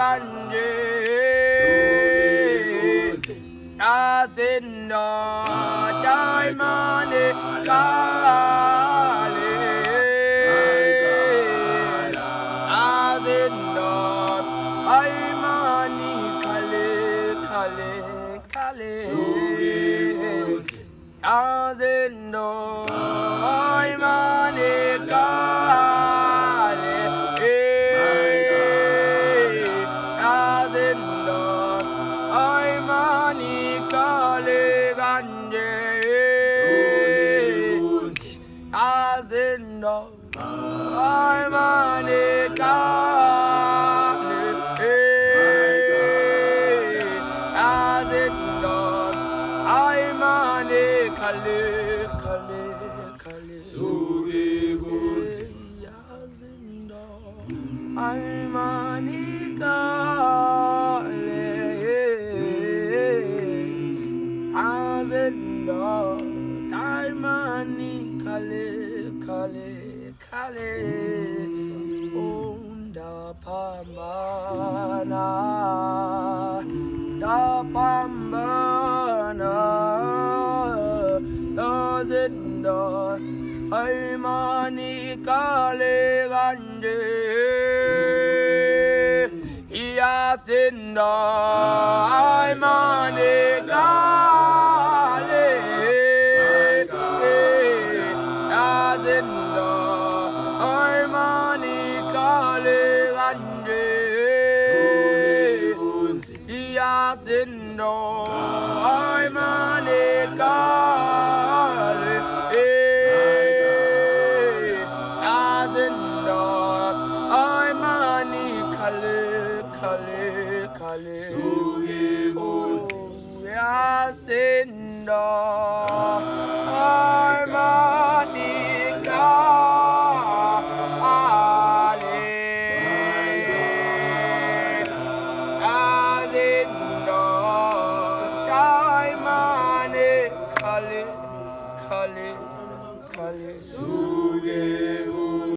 kanje Asindo Daimane Kale Asindo Aimani Kale Kale Kale Asindo Aimani Kale Asindo Aimani Kale Ganje Asindo Aimani Kale Asindo Aimani Kale Kale Kale Asindo Aimani Kale Asindo Aimani Kale Kale Kale Onda Pambana Da Pambana Asindo Aimani Kale Ganje Asindo Aimani Kale Asindo Aimani Kale Ganje Asindo Aimani Kale Asindo Aimani Kale Kale Kale Asindo Aimani Kale Asindo Aimani Kale Kale Kale